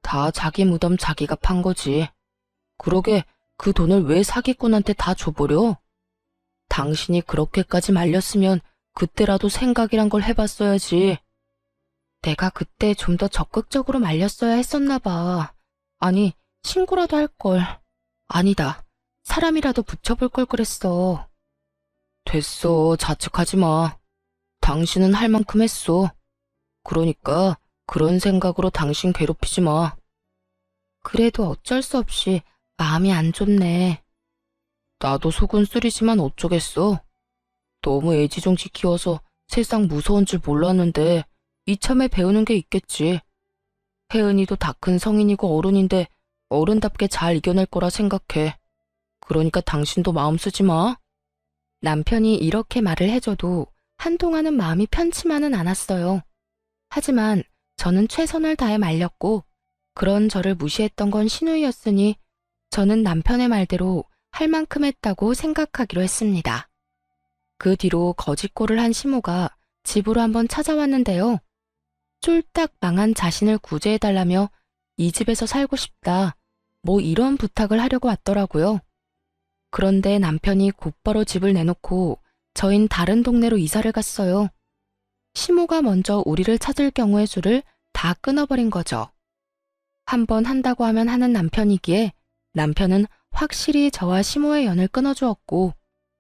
다 자기 무덤 자기가 판 거지. 그러게 그 돈을 왜 사기꾼한테 다 줘버려? 당신이 그렇게까지 말렸으면 그때라도 생각이란 걸 해봤어야지. 내가 그때 좀 더 적극적으로 말렸어야 했었나 봐. 아니, 신고라도 할 걸. 아니다. 사람이라도 붙여볼 걸 그랬어. 됐어. 자책하지 마. 당신은 할 만큼 했어. 그러니까 그런 생각으로 당신 괴롭히지 마. 그래도 어쩔 수 없이 마음이 안 좋네. 나도 속은 쓰리지만 어쩌겠어. 너무 애지중지 키워서 세상 무서운 줄 몰랐는데 이참에 배우는 게 있겠지. 혜은이도 다 큰 성인이고 어른인데 어른답게 잘 이겨낼 거라 생각해. 그러니까 당신도 마음 쓰지 마. 남편이 이렇게 말을 해줘도 한동안은 마음이 편치만은 않았어요. 하지만 저는 최선을 다해 말렸고 그런 저를 무시했던 건 신우이였으니 저는 남편의 말대로 할 만큼 했다고 생각하기로 했습니다. 그 뒤로 거짓골을 한 시모가 집으로 한번 찾아왔는데요. 쫄딱 망한 자신을 구제해달라며 이 집에서 살고 싶다, 뭐 이런 부탁을 하려고 왔더라고요. 그런데 남편이 곧바로 집을 내놓고 저흰 다른 동네로 이사를 갔어요. 시모가 먼저 우리를 찾을 경우의 수를 다 끊어버린 거죠. 한번 한다고 하면 하는 남편이기에 남편은 확실히 저와 시모의 연을 끊어주었고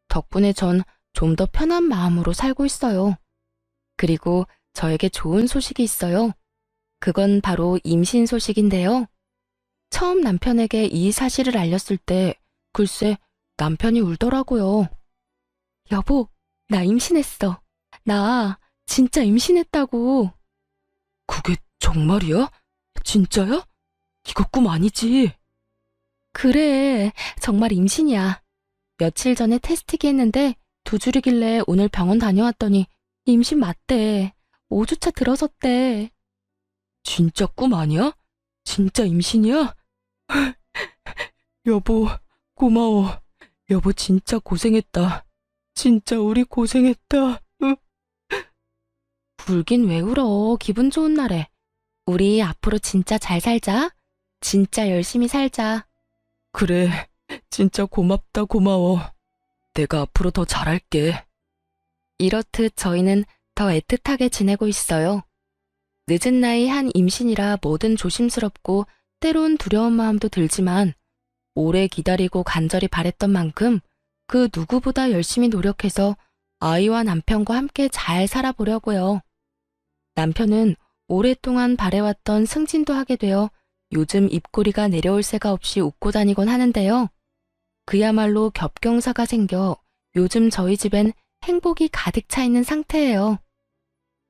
덕분에 전 좀 더 편한 마음으로 살고 있어요. 그리고 저에게 좋은 소식이 있어요. 그건 바로 임신 소식인데요. 처음 남편에게 이 사실을 알렸을 때 글쎄 남편이 울더라고요. 여보, 나 임신했어. 나 진짜 임신했다고. 그게 정말이야? 진짜야? 이거 꿈 아니지? 그래, 정말 임신이야. 며칠 전에 테스트기 했는데 2줄이길래 오늘 병원 다녀왔더니 임신 맞대. 5주차 들어섰대. 진짜 꿈 아니야? 진짜 임신이야? 여보, 고마워. 여보 진짜 고생했다. 진짜 우리 고생했다. 울긴 왜 울어. 기분 좋은 날에. 우리 앞으로 진짜 잘 살자. 진짜 열심히 살자. 그래, 진짜 고맙다 고마워. 내가 앞으로 더 잘할게. 이렇듯 저희는 더 애틋하게 지내고 있어요. 늦은 나이 한 임신이라 뭐든 조심스럽고 때론 두려운 마음도 들지만 오래 기다리고 간절히 바랬던 만큼 그 누구보다 열심히 노력해서 아이와 남편과 함께 잘 살아보려고요. 남편은 오랫동안 바래왔던 승진도 하게 되어 요즘 입꼬리가 내려올 새가 없이 웃고 다니곤 하는데요. 그야말로 겹경사가 생겨 요즘 저희 집엔 행복이 가득 차 있는 상태예요.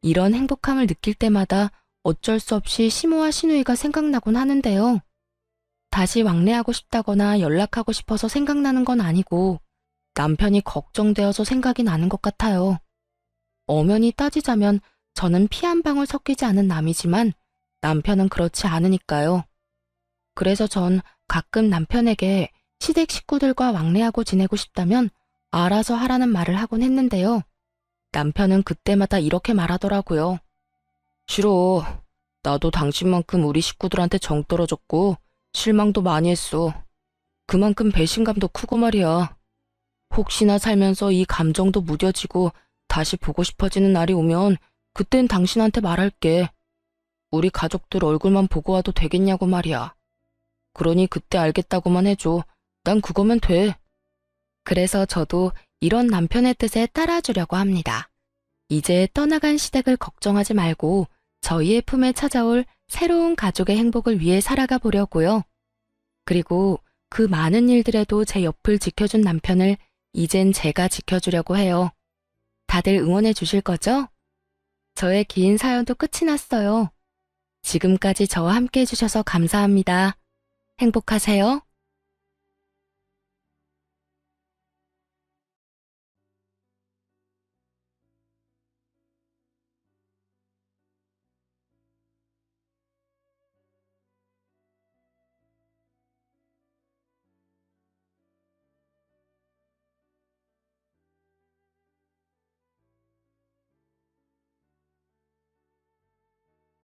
이런 행복함을 느낄 때마다 어쩔 수 없이 시모와 시누이가 생각나곤 하는데요. 다시 왕래하고 싶다거나 연락하고 싶어서 생각나는 건 아니고 남편이 걱정되어서 생각이 나는 것 같아요. 엄연히 따지자면 저는 피 한 방울 섞이지 않은 남이지만 남편은 그렇지 않으니까요. 그래서 전 가끔 남편에게 시댁 식구들과 왕래하고 지내고 싶다면 알아서 하라는 말을 하곤 했는데요. 남편은 그때마다 이렇게 말하더라고요. 싫어. 나도 당신만큼 우리 식구들한테 정 떨어졌고 실망도 많이 했어. 그만큼 배신감도 크고 말이야. 혹시나 살면서 이 감정도 무뎌지고 다시 보고 싶어지는 날이 오면 그땐 당신한테 말할게. 우리 가족들 얼굴만 보고 와도 되겠냐고 말이야. 그러니 그때 알겠다고만 해줘. 난 그거면 돼. 그래서 저도 이런 남편의 뜻에 따라주려고 합니다. 이제 떠나간 시댁을 걱정하지 말고 저희의 품에 찾아올 새로운 가족의 행복을 위해 살아가 보려고요. 그리고 그 많은 일들에도 제 옆을 지켜준 남편을 이젠 제가 지켜주려고 해요. 다들 응원해 주실 거죠? 저의 긴 사연도 끝이 났어요. 지금까지 저와 함께 해주셔서 감사합니다. 행복하세요.